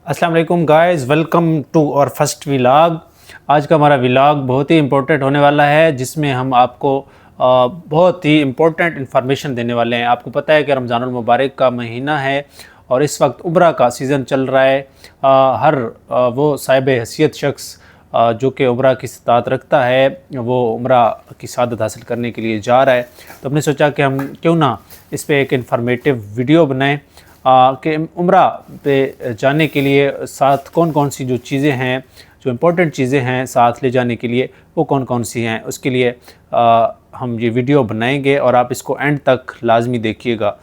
अस्सलाम वालेकुम guys, welcome to और फर्स्ट व्लॉग। आज का हमारा व्लॉग बहुत ही इम्पोर्टेंट होने वाला है, जिसमें हम आपको बहुत ही इम्पोर्टेंट इन्फॉर्मेशन देने वाले हैं। आपको पता है कि रमज़ानुल मुबारक का महीना है और इस वक्त उम्रा का सीज़न चल रहा है। हर वो साहिब हैसियत शख्स जो कि उम्रा की इस्तात रखता है, वो उम्रा की सआदत हासिल करने के लिए जा रहा है। तो हमने सोचा कि हम क्यों ना इस पर एक इन्फॉर्मेटिव वीडियो बनाएं कि उम्रा पे जाने के लिए साथ कौन कौन सी जो चीज़ें हैं, जो इम्पोर्टेंट चीज़ें हैं साथ ले जाने के लिए, वो कौन कौन सी हैं। उसके लिए हम ये वीडियो बनाएंगे और आप इसको एंड तक लाजमी देखिएगा।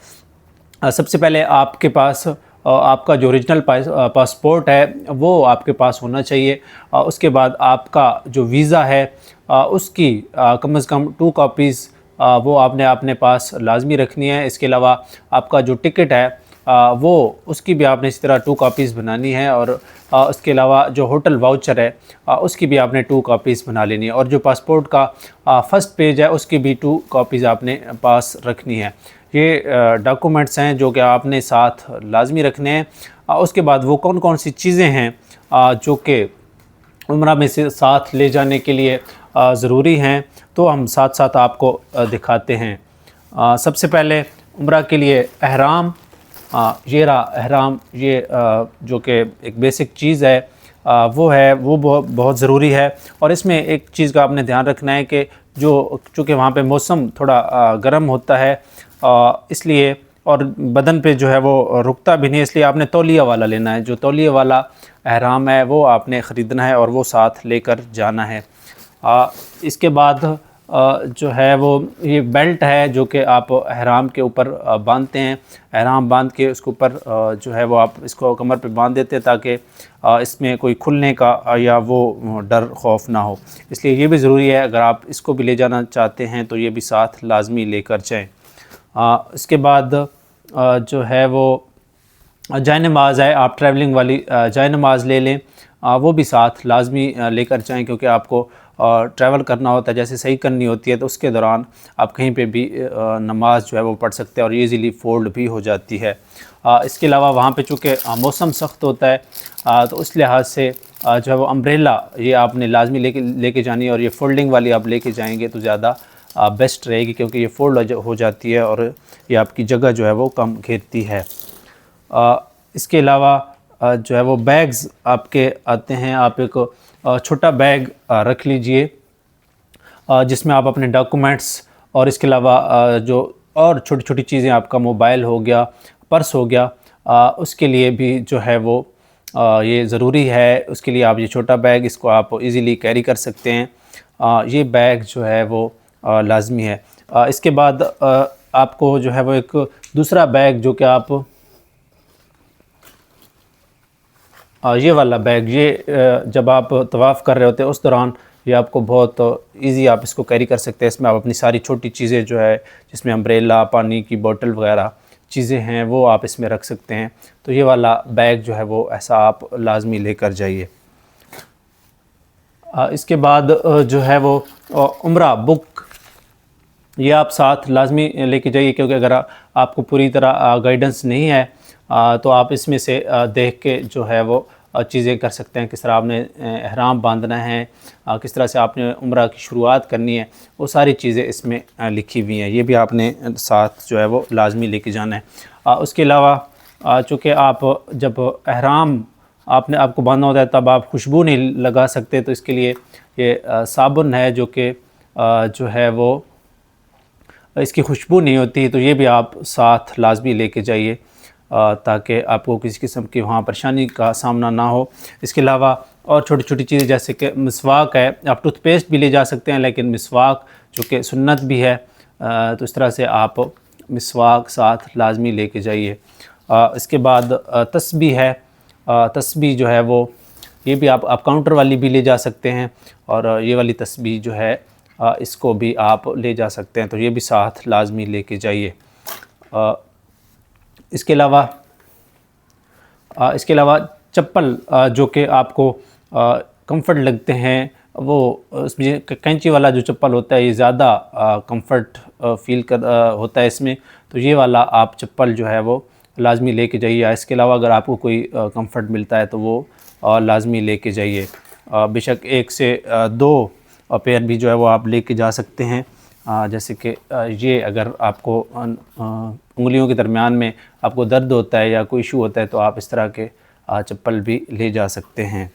सबसे पहले आपके पास आपका जो ओरिजिनल पासपोर्ट है वो आपके पास होना चाहिए। उसके बाद आपका जो वीज़ा है उसकी कम से कम 2 कॉपीज़ वो आपने अपने पास लाजमी रखनी है। इसके अलावा आपका जो टिकट है वो उसकी भी आपने इसी तरह 2 कॉपीज़ बनानी है। और उसके अलावा जो होटल वाउचर है उसकी भी आपने 2 कॉपीज़ बना लेनी है। और जो पासपोर्ट का फ़र्स्ट पेज है उसकी भी 2 कॉपीज़ आपने पास रखनी है। ये डॉक्यूमेंट्स हैं जो कि आपने साथ लाजमी रखने हैं। उसके बाद वो कौन कौन सी चीज़ें हैं जो कि उम्रा में से साथ ले जाने के लिए ज़रूरी हैं, तो हम साथ साथ आपको दिखाते हैं। सबसे पहले उम्रा के लिए एहराम, ये रहा एहराम। ये जो कि एक बेसिक चीज़ है वो बहुत ज़रूरी है। और इसमें एक चीज़ का आपने ध्यान रखना है कि जो चूँकि वहाँ पे मौसम थोड़ा गर्म होता है इसलिए, और बदन पे जो है वो रुकता भी नहीं, इसलिए आपने तौलिया वाला लेना है। जो तौलिया वाला एहराम है वो आपने ख़रीदना है और वो साथ लेकर जाना है। इसके बाद जो है वो ये बेल्ट है जो कि आप एहराम के ऊपर बांधते हैं। एहराम बांध के उसके ऊपर जो है वो आप इसको कमर पे बांध देते हैं ताकि इसमें कोई खुलने का या वो डर खौफ ना हो। इसलिए ये भी ज़रूरी है, अगर आप इसको भी ले जाना चाहते हैं तो ये भी साथ लाजमी लेकर जाएँ। इसके बाद जो है वो जाए नमाज़ है, आप ट्रैवलिंग वाली जाए नमाज़ ले लें, वो भी साथ लाजमी लेकर जाएं, क्योंकि आपको ट्रैवल करना होता है, जैसे सही करनी होती है तो उसके दौरान आप कहीं पे भी नमाज जो है वो पढ़ सकते हैं और ईज़िली फ़ोल्ड भी हो जाती है। इसके अलावा वहाँ पे चूँकि मौसम सख्त होता है तो उस लिहाज से जो है वो अम्ब्रेला ये आपने लाजमी लेके जानी है। और ये फ़ोल्डिंग वाली आप लेके जाएंगे तो ज़्यादा बेस्ट रहेगी, क्योंकि ये फ़ोल्ड हो जाती है और ये आपकी जगह जो है वो कम घेरती है। इसके अलावा जो है वो बैग्स आपके आते हैं। आप एक छोटा बैग रख लीजिए जिसमें आप अपने डॉक्यूमेंट्स और इसके अलावा जो और छोटी छोटी चीज़ें, आपका मोबाइल हो गया, पर्स हो गया, उसके लिए भी जो है वो ये ज़रूरी है। उसके लिए आप ये छोटा बैग, इसको आप इजीली कैरी कर सकते हैं। ये बैग जो है वो लाजमी है। इसके बाद आपको जो है वो एक दूसरा बैग जो कि आप ये वाला बैग, ये जब आप तवाफ़ कर रहे होते हैं उस दौरान ये आपको बहुत इजी आप इसको कैरी कर सकते हैं। इसमें आप अपनी सारी छोटी चीज़ें जो है, जिसमें अम्ब्रेला, पानी की बोतल वगैरह चीज़ें हैं, वो आप इसमें रख सकते हैं। तो ये वाला बैग जो है वो ऐसा आप लाजमी लेकर जाइए। इसके बाद जो है वो उम्रा बुक, ये आप साथ लाजमी लेके जाइए, क्योंकि अगर आपको पूरी तरह गाइडेंस नहीं है तो आप इसमें से देख के जो है वो चीज़ें कर सकते हैं। किस तरह आपने एहराम बांधना है, किस तरह से आपने उम्रा की शुरुआत करनी है, वो सारी चीज़ें इसमें लिखी हुई हैं। ये भी आपने साथ जो है वो लाजमी लेके जाना है। उसके अलावा चूँकि आप जब एहराम आपको बांधना होता है तब आप खुशबू नहीं लगा सकते, तो इसके लिए ये साबुन है जो कि जो है वो इसकी खुशबू नहीं होती, तो ये भी आप साथ लाजमी लेके जाइए ताकि आपको किसी किस्म की वहाँ परेशानी का सामना ना हो। इसके अलावा और छोटी छोटी चीज़ें जैसे कि मिसवाक है, आप टूथपेस्ट भी ले जा सकते हैं, लेकिन मिसवाक जो कि सुन्नत भी है तो इस तरह से आप मिसवाक साथ लाजमी लेके जाइए। इसके बाद तस्बीह है, तस्बीह जो है वो ये भी आप काउंटर वाली भी ले जा सकते हैं, और ये वाली तस्बीह जो है इसको भी आप ले जा सकते हैं, तो ये भी साथ लाजमी लेके जाइए। इसके अलावा चप्पल जो कि आपको कंफर्ट लगते हैं, वो उसमें कैंची वाला जो चप्पल होता है ये ज़्यादा कंफर्ट फील होता है इसमें, तो ये वाला आप चप्पल जो है वो लाजमी लेके जाइए। इसके अलावा अगर आपको कोई कंफर्ट मिलता है तो वो लाजमी लेके जाइए। बेशक 1 से 2 पेयर भी जो है वो आप लेके जा सकते हैं। जैसे कि ये अगर आपको उंगलियों के दरमियान में आपको दर्द होता है या कोई इशू होता है तो आप इस तरह के चप्पल भी ले जा सकते हैं।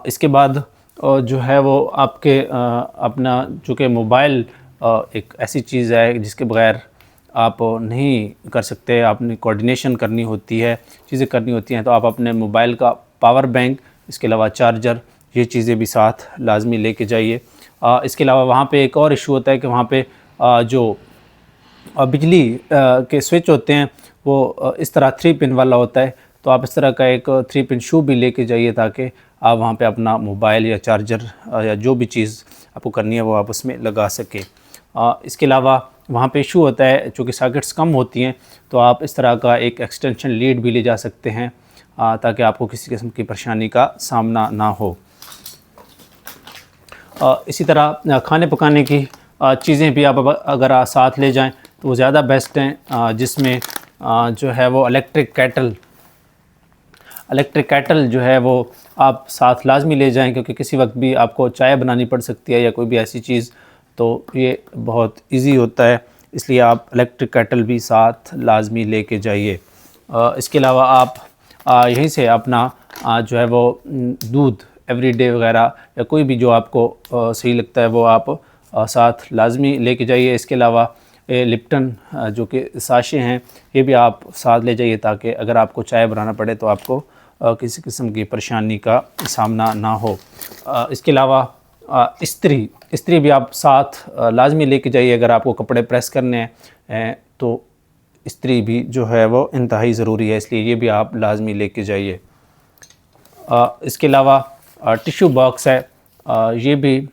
इसके बाद जो है वो आपके अपना चूँकि मोबाइल एक ऐसी चीज़ है जिसके बगैर आप नहीं कर सकते, आपने कोऑर्डिनेशन करनी होती है, चीज़ें करनी होती हैं, तो आप अपने मोबाइल का पावर बैंक, इसके अलावा चार्जर, ये चीज़ें भी साथ लाजमी लेके जाइए। इसके अलावा वहाँ पे एक और इशू होता है कि वहाँ पे जो बिजली के स्विच होते हैं वो इस तरह 3 पिन वाला होता है, तो आप इस तरह का एक 3 पिन शू भी लेके जाइए ताकि आप वहाँ पे अपना मोबाइल या चार्जर या जो भी चीज़ आपको करनी है वो आप उसमें लगा सकें। इसके अलावा वहाँ पे इशू होता है चूँकि सॉकेट्स कम होती हैं, तो आप इस तरह का एक एक्सटेंशन लीड भी ले जा सकते हैं ताकि आपको किसी किस्म की परेशानी का सामना ना हो। इसी तरह खाने पकाने की चीज़ें भी आप अगर साथ ले जाएं तो वो ज़्यादा बेस्ट हैं, जिसमें जो है वो इलेक्ट्रिक केटल जो है वो आप साथ लाजमी ले जाएं, क्योंकि किसी वक्त भी आपको चाय बनानी पड़ सकती है या कोई भी ऐसी चीज़, तो ये बहुत इजी होता है, इसलिए आप इलेक्ट्रिक केटल भी साथ लाजमी लेके जाइए। इसके अलावा आप यहीं से अपना जो है वो दूध एवरीडे वगैरह या कोई भी जो आपको सही लगता है वो आप साथ लाजमी लेके जाइए। इसके अलावा लिप्टन जो कि साशे हैं ये भी आप साथ ले जाइए ताकि अगर आपको चाय बनाना पड़े तो आपको किसी किस्म की परेशानी का सामना ना हो। इसके अलावा इस्त्री भी आप साथ लाजमी लेके जाइए। अगर आपको कपड़े प्रेस करने हैं तो इस्त्री भी जो है वो इंतहाई ज़रूरी है, इसलिए ये भी आप लाजमी लेके जाइए। इसके अलावा टिश्यू बॉक्स है, ये भी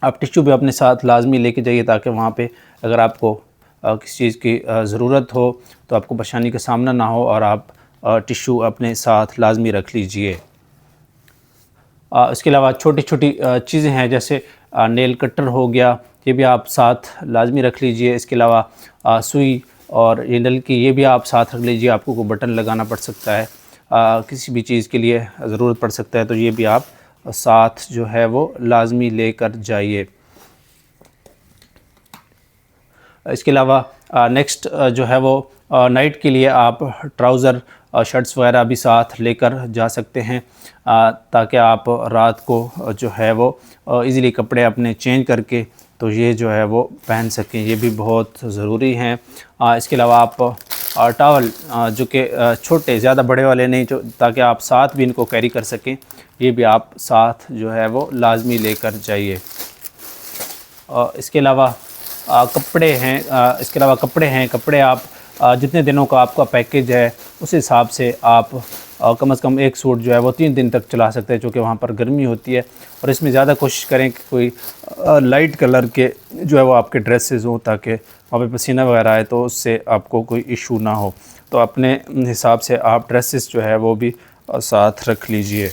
आप टिश्यू भी अपने साथ लाजमी लेके जाइए ताकि वहाँ पे अगर आपको किसी चीज़ की ज़रूरत हो तो आपको परेशानी का सामना ना हो, और आप टिश्यू अपने साथ लाजमी रख लीजिए। इसके अलावा छोटी छोटी चीज़ें हैं जैसे नेल कटर हो गया, ये भी आप साथ लाजमी रख लीजिए। इसके अलावा सुई और ये नल की, ये भी आप साथ रख लीजिए। आपको कोई बटन लगाना पड़ सकता है, किसी भी चीज़ के लिए ज़रूरत पड़ सकता है, तो ये भी आप साथ जो है वो लाजमी लेकर जाइए। इसके अलावा नेक्स्ट जो है वो नाइट के लिए आप ट्राउज़र शर्ट्स वगैरह भी साथ लेकर जा सकते हैं ताकि आप रात को जो है वो इजीली कपड़े अपने चेंज करके तो ये जो है वो पहन सकें, ये भी बहुत ज़रूरी हैं। इसके अलावा आप टॉवल जो कि छोटे, ज़्यादा बड़े वाले नहीं, जो ताकि आप साथ भी इनको कैरी कर सकें, ये भी आप साथ जो है वो लाजमी लेकर जाइए। इसके अलावा कपड़े हैं, कपड़े आप जितने दिनों का आपका पैकेज है उस हिसाब से आप कम से कम एक सूट जो है वो 3 दिन तक चला सकते हैं, क्योंकि वहाँ पर गर्मी होती है। और इसमें ज़्यादा कोशिश करें कि कोई लाइट कलर के जो है वो आपके ड्रेसेस हों ताकि वहाँ पे पसीना वगैरह आए तो उससे आपको कोई इशू ना हो। तो अपने हिसाब से आप ड्रेसेस जो है वो भी साथ रख लीजिए।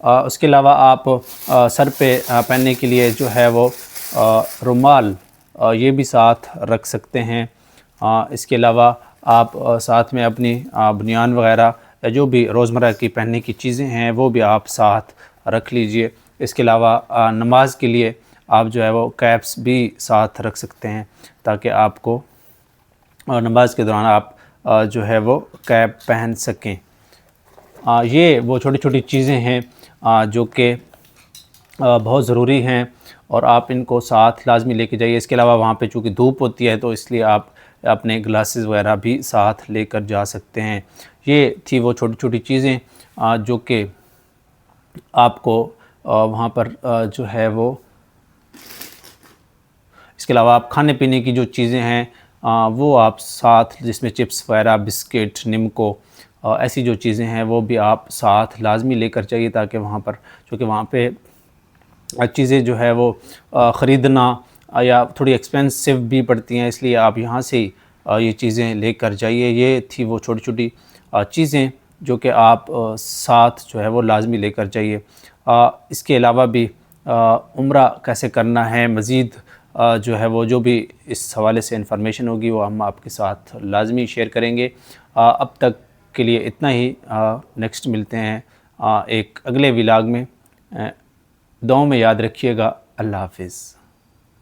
उसके अलावा आप सर पे पहनने के लिए जो है वो रुमाल ये भी साथ रख सकते हैं। इसके अलावा आप साथ में अपनी बनियान वगैरह या जो भी रोज़मर्रा की पहनने की चीज़ें हैं वो भी आप साथ रख लीजिए। इसके अलावा नमाज के लिए आप जो है वो कैप्स भी साथ रख सकते हैं ताकि आपको नमाज के दौरान आप जो है वो कैप पहन सकें। ये वो छोटी छोटी चीज़ें हैं जो कि बहुत ज़रूरी हैं और आप इनको साथ लाजमी लेके जाइए। इसके अलावा वहाँ पे चूँकि धूप होती है तो इसलिए आप अपने ग्लासेस वगैरह भी साथ लेकर जा सकते हैं। ये थी वो छोटी छोटी चीज़ें जो कि आपको वहाँ पर जो है वो, इसके अलावा आप खाने पीने की जो चीज़ें हैं वो आप साथ, जिसमें चिप्स वगैरह, बिस्किट, निम्को, ऐसी जो चीज़ें हैं वो भी आप साथ लाजमी लेकर जाइए ताकि वहाँ पर, चूँकि वहाँ पे चीज़ें जो है वो ख़रीदना या थोड़ी एक्सपेंसिव भी पड़ती हैं, इसलिए आप यहाँ से ही ये चीज़ें लेकर जाइए। ये थी वो छोटी छोटी चीज़ें जो कि आप साथ जो है वो लाजमी लेकर जाइए। इसके अलावा भी उम्रा कैसे करना है, मज़ीद जो है वो जो भी इस हवाले से इन्फॉर्मेशन होगी वो हम आपके साथ लाजमी शेयर करेंगे। अब तक के लिए इतना ही। नेक्स्ट मिलते हैं एक अगले व्लॉग में। दुआओं में याद रखिएगा। अल्लाह हाफ़िज़।